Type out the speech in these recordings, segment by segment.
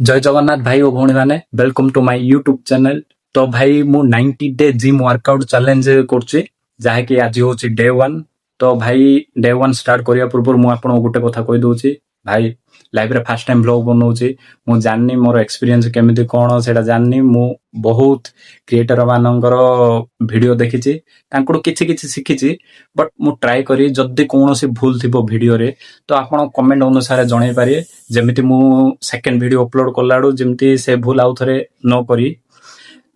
जय जगन्नाथ भाई और भौणी मैंने welcome to my YouTube channel. तो भाई मु 90 डे जिम वर्कआउट चैलेंज करछि जहाँकि आज होछि डे 1। तो भाई डे 1 स्टार्ट करिया पूर्व मु आपन गोटे कथा कहि दोछि भाई लाइफ रे फर्स्ट टाइम ब्लॉग बनौछि मु जाननी मोर एक्सपीरियंस केमिति कोन सेटा जाननी मु बहुत क्रिएटर मानकर वीडियो देखिछि तांकुडू किछि किछि शिखिछि बट मु ट्राई करी जदी कोनोसी भूल थिबो वीडियो रे तो आपण कमेंट अनुसार जणाई पारे जेमिति मु सेकंड वीडियो अपलोड कलाडू जेमिति से भूल आउ थरे न करी।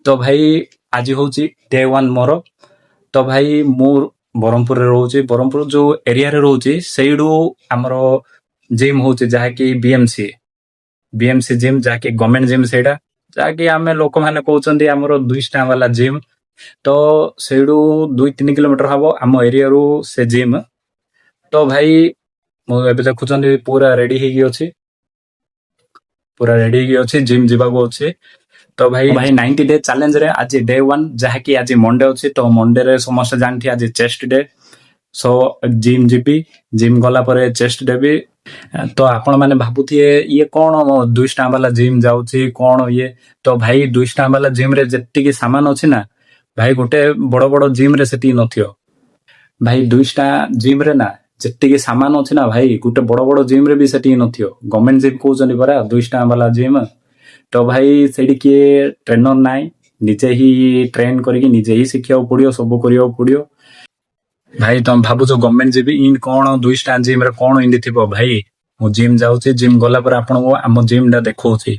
तो भाई आज होची डे 1 मोर। तो भाई मु बरहमपुर रे रहउची बरहमपुर जो एरिया रे रहउची सेइडू हमरो जिम होची जहाँकि बीएमसी जिम जहाँकि गवर्नमेंट जिम सेटा जहाँकि आमे लोक माने कहउचंदी हमरो 2 स्टार वाला जिम। तो सेइडू 2-3 किलोमीटर हबो हम एरिया रू से जिम। तो भाई मु एबे देखुचंदी पूरा रेडी हेगी अछि पूरा रेडी हेगी अछि जिम जीवाको अछि। तो भाई 90 डे चैलेंज रे आज डे 1 जहाँकि आज मंडे अछि तो मंडे रे समस्त जानथि आज चेस्ट डे। सो जिम जीपी जिम गला परे चेस्ट देबी। तो आपण माने भाबुथिए ये कोन 2 स्टार वाला जिम जाउची कोन ये। तो भाई 2 स्टार वाला जिम रे जत्ती की सामान अछि ना भाई गोटे बड़ बड़ जिम रे सेती नथियो। भाई 2 स्टार जिम रे ना जत्ती की सामान अछि ना भाई गोटे बड़ बड़ जिम रे भी सेती नथियो। गवर्नमेंट जिम कहउचनी परा 2 स्टार वाला जिम। तो भाई सेडी के ट्रेनर नाइ निजे ही ट्रेन करके निजे ही सिखिया पड़ियो सब करियो पड़ियो। भाई तुम भाबु गवर्नमेंट जिम इन कोन 2 स्टार जिम रे कोन इंदी थिबो भाई मु जिम जाउची जिम गला पर आपण को हम जिम डा देखौची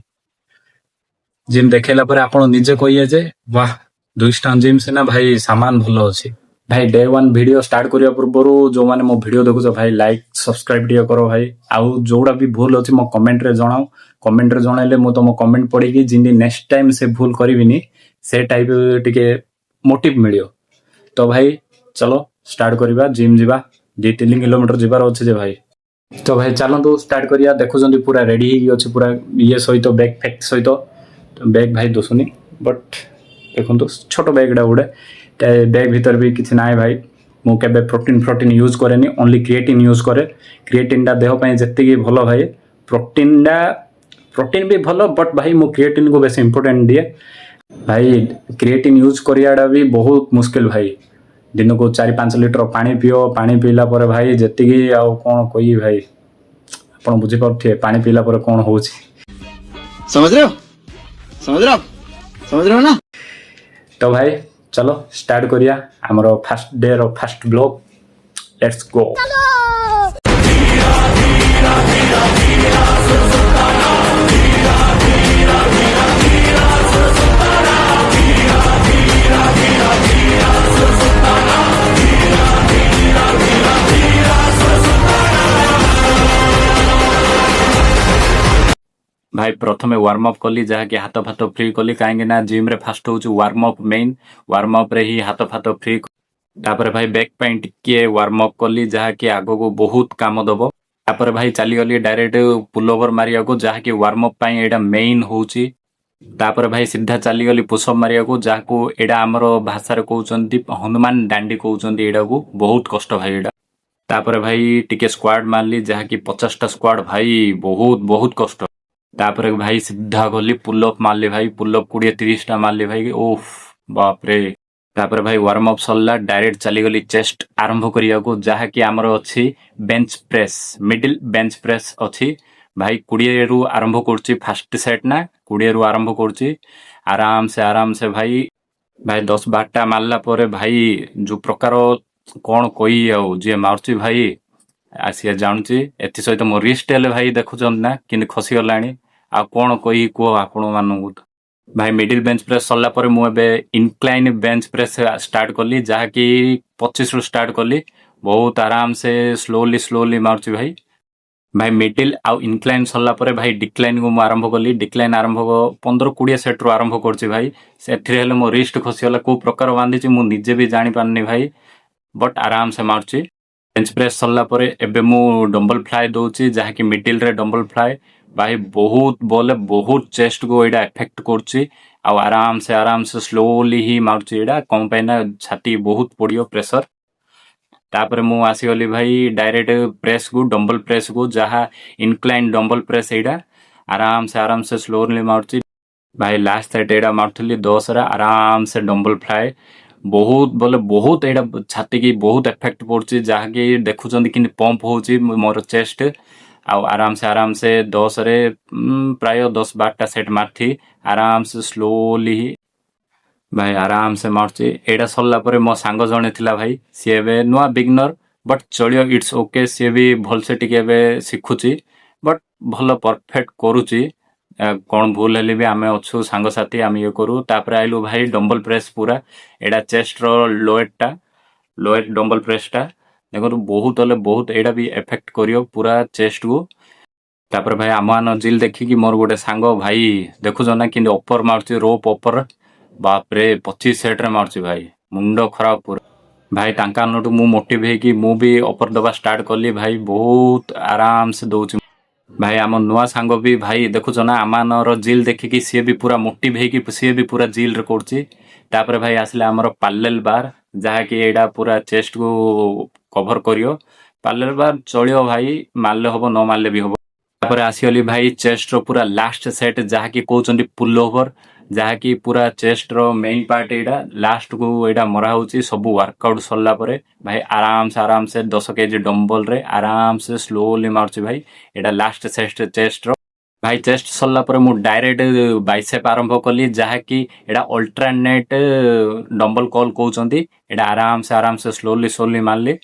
जिम देखेला पर आपण निजे कहिए जे वाह 2 स्टार जिम से ना भाई सामान भलो अछि। भाई डे 1 वीडियो स्टार्ट करिया पूर्वरु जो माने मो वीडियो देखुछो भाई लाइक सब्सक्राइब दिया करो भाई आउ जोड़ा भी भूल अछि मो कमेंट रे जणाओ कमेंट रे जणाइले मो तमो कमेंट पढी कि जिंदी नेक्स्ट टाइम से भूल करिविनी से टाइप टिके मोटिव मिलियो। तो भाई चलो स्टार्ट करिबा जिम जीवा 2-3 किलोमीटर जीवार अछि जे भाई। तो भाई चलंतु स्टार्ट करिया देखुछंदी पूरा रेडी हेगी अछि पूरा ये सहित बैग फैक्ट सहित तो बैग भाई दोसुनी बट देखंतु छोटो बैग डा उडे बैग भीतर भी किछि नाय भाई मु केबे प्रोटीन यूज करेनी ओनली क्रिएटिन यूज करे। क्रिएटिन डा देह पय जत्ती की भलो भाई प्रोटीन भी भलो बट भाई मु क्रिएटिन को बेसी इंपोर्टेंट दिए। भाई क्रिएटिन यूज करियाडा भी बहुत मुश्किल भाई दिन को 4-5 लिटर पानी पियो पानी पीला पर भाई जत्ती आउ कोन कोई भाई आपण बुझी परथे पानी पीला पर कोन होची समझ रहे हो ना। तो भाई चलो स्टार्ट करिया हमरो फर्स्ट डे रो फर्स्ट ब्लॉग लेट्स गो। भाई प्रथमे वार्म अप कली जहाँकि हाथ फाथ फ्री कली कहीं ना जिम रे फास्ट होची warm up main warm up रे ही हाथ फाथ फ्री तापर भाई बैक पे टिके वार्म अप कली जहाँकि आगो को बहुत काम दबो। तापर भाई चली गली डायरेक्ट पुल ओवर मारिया को जहाँकि वार्म अप पाई एडा मेन होची। तापर भाई सीधा चली गली पुशअप मारिया को जाको एडा हमरो भाषा रे कहउचंती हनुमान डांडी कहउचंती एडा को बहुत कष्ट भाई एडा। तापर भाई टिके स्क्वाड मारली जहाँकि 50 टा स्क्वाड भाई बहुत बहुत कष्ट। तापर भाई सीधा गली पुल अप मारली भाई पुल अप 20-30 टा मारली भाई ओफ बाप रे। तापर भाई वार्म अप सरला डायरेक्ट चली गली चेस्ट आरंभ करिया को जहाँकि हमरो अछि bench press middle bench press अछि भाई 20 रु आरंभ करछि फर्स्ट सेट ना 20 रु आरंभ करछि आराम से भाई 10-12 टा मारला परे भाई जो प्रकार कोन कोई आउ जे मारछि भाई आसिया जानछि एथि सहित मो रिस्ट हेले भाई देखुछन ना किन खसी गलानी आ कोन कोई को आपण मानू। भाई मिडिल बेंच प्रेस सरला परे मु एबे इंक्लाइन बेंच प्रेस स्टार्ट कली जहाँकि 25 रु स्टार्ट कली बहुत आराम से स्लोली मारछि भाई मिडिल आउ इंक्लाइन सरला परे भाई डिक्लाइन को मु आरंभ कली डिक्लाइन आरंभ 15-20 सेट रु आरंभ करछि भाई सेथि हेले मो रिस्ट खसी गला को प्रकार बांधिछि मु निजे भी जानि पारनी भाई बट आराम से मारछि। बेंच प्रेस सरला परे एबे मु डंबल फ्लाई दोछि जहाँकि मिडिल रे डंबल फ्लाई भाई बहुत बोले बहुत चेस्ट को एडा इफेक्ट करछि आ आराम से स्लोली ही मारछि एडा कम पैना छाती बहुत पड़ियो प्रेशर। तापर मु आसीगली भाई डायरेक्ट प्रेस को डंबल प्रेस को जहाँ इनक्लाइन डंबल प्रेस एडा आराम से स्लोली मारुची भाई लास्ट सेट एटा मारुथली 10 रे आराम से डंबल फ्लाई बहुत बोले बहुत एटा छाती की बहुत इफेक्ट पड़ची जहाँ की देखुचंदी कि पंप होची मोर चेस्ट आराम से 10 रे प्राय 10-12टा सेट मारथी आराम से स्लोली भाई आराम से मारुची एटा सरला परे मो सांग जणे थिला भाई सी एबे नुआ बिगनर बट चलियो इट्स ओके सी भी भल से टिके एबे शिखुची बट भल परफेक्ट करूची कौन भूल हेले भी आमे अच्छु सांग साथी आमे ये करू तापर आइलु भाई डंबल प्रेस पूरा एटा चेस्ट रो लोएट डंबल प्रेस टा देखो बहुत हले बहुत एटा भी इफेक्ट करियो पूरा चेस्ट को तापर भाई आमान जिल देखी कि मोर गोटे सांग भाई देखु जना कि अपर मारची रोप अपर बाप रे 25 सेट रे मारची भाई मुंड खराब पूरा भाई तांका नटू मु मोटिवेट कि मु भी अपर दबा स्टार्ट करली भाई बहुत आराम से दउची भाई आम नुआ सांग भी भाई देखुच ना आमानर जिल देखिकी सी भी पूरा मोटिवेट कि सी भी पूरा जिल रे करची तापर भाई आसले आमर पैरेलल बार जहा कि एडा पूरा चेस्ट को कवर करियो पैरेलल बार चलियो भाई मारले हबो न मारले भी हबो तापर आसीगली भाई चेस्ट रो पूरा लास्ट सेट जहा कि कहउचंदी पुल ओवर जहा कि पूरा चेस्ट रो मेन पार्ट एडा लास्ट को एडा मरा होची सब वर्कआउट सरला परे भाई आराम से 10 केजी डंबल रे आराम से स्लोली मारची भाई एडा लास्ट सेट चेस्ट रो भाई चेस्ट सरला परे मु डायरेक्ट बाइसेप आरंभ कली जहा कि एडा अल्टरनेट डंबल कॉल कहउचंदी एडा आराम से स्लोली मारली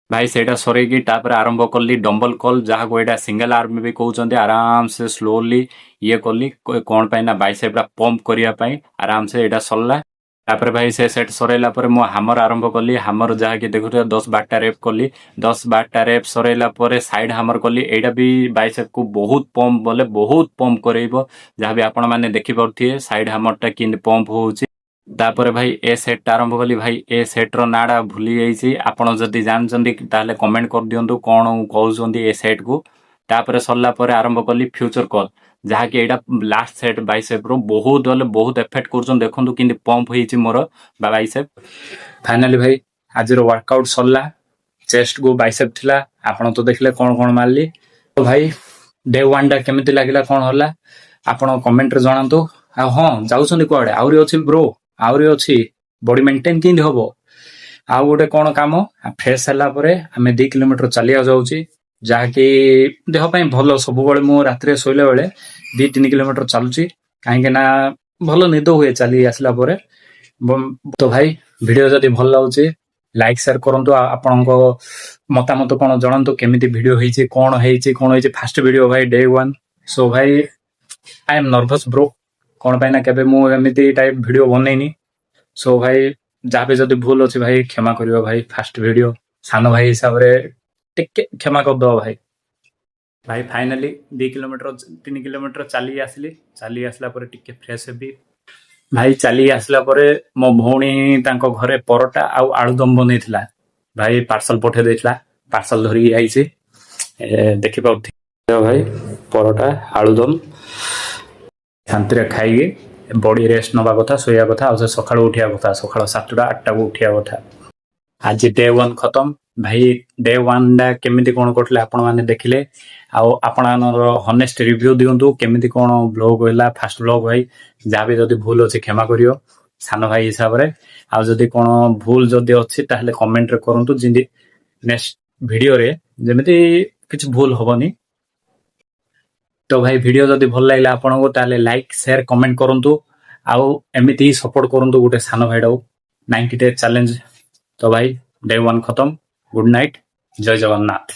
भाई सेटा सरेगी तापर आरंभ कली डंबल कॉल जहाँ को एटा सिंगल आर्म भी कहउचंदी आराम से स्लोली ये कली कोन पाई ना बाइसेपटा पंप करिया पाई आराम से एटा सरला तापर भाई से सेट सरेला पर मो हामर आरंभ कली हामर जहाँ कि देखु 10-12टा रेप कली 10-12टा रेप सरेला पर साइड हामर कली एटा भी बाइसेप को बहुत पंप करेइबो जहाँ भी आपण माने देखि परथिए साइड हामरटा किन पंप होउची तापर भाई ए सेट आरंभ कली भाई ए सेट रो नाडा भूली जाइछि आपण जदी जानचंदी ताले कमेंट कर दियंतु कोन कहउचंदी ए सेट को तापर सरला पर आरंभ कली फ्यूचर कॉल जहा कि एटा लास्ट सेट बाइसेप रो बहुत इफेक्ट करछन देखंतु किंदी पंप होइछि मोर बाइसेप फाइनली भाई आज रो वर्कआउट सरला चेस्ट को बाइसेप थिला आपण तो देखले कोन मारली तो भाई डे 1 डा केमिति लागिला कोन होला आपण कमेंट रे जणांतु आ हां जाउछन कोआडे आउरी अछि ब्रो आउरी अछि बॉडी मेंटेन किंदी होबो आ गोटे कोन काम फ्रेश हला परे हमें 2 किलोमीटर चलिया जाउची जहा कि देह पई भलो सब बेले मु रात्रे सोइले बेले 2-3 किलोमीटर चलुची काहे ना भलो निद हुए चली आसला परे तो भाई वीडियो जदी भल लाउची लाइक शेयर करंतु आपनको मतामत कोन जणंतु केमिति वीडियो हेइची कोन हेइची फर्स्ट वीडियो भाई डे 1 सो भाई आई एम नर्वस ब्रो कोन पाइना केबे मु एमिति टाइप वीडियो बनैनी सो भाई जाबे जदी भूल अछि भाई क्षमा करियो भाई फर्स्ट वीडियो सानो भाई हिसाब रे टिके क्षमा कर दो भाई फाइनली 2 किलोमीटर 3 किलोमीटर चली आसला परे टिके फ्रेश हेबी भाई चली आसला परे मो भौणी तांको घरे परोटा आ आलुदम बनैथिला भाई पार्सल पठे देथिला पार्सल धरि आइछि देखि पाउथि भाई परोटा आलुदम शांति रे खाइए बॉडी रेस्ट नबा कथा सोया कथा आ सकाळ उठिया कथा सकाळ 7टा 8टा को उठिया कथा आज डे 1 खत्म भाई डे 1 डा केमिति कोन करथले आपण माने देखिले आ आपणर हनेस्ट रिव्यू दियंतु केमिति कोन ब्लॉग होला फर्स्ट ब्लॉग भाई जाबे जदी भूल अछि क्षमा करियो सानो भाई हिसाब रे आ जदी कोन भूल जदी अछि ताहले कमेंट रे करंतु जिंदी नेक्स्ट वीडियो रे जेमिति किछ भूल होबनी तो भाई वीडियो जदी भल लागला आपनको ताले लाइक शेयर कमेंट करंतु आउ एमिति सपोर्ट करंतु गोटे सानो भाईडा 90 डे चैलेंज तो भाई डे 1 खत्म गुड नाइट जय जगन्नाथ।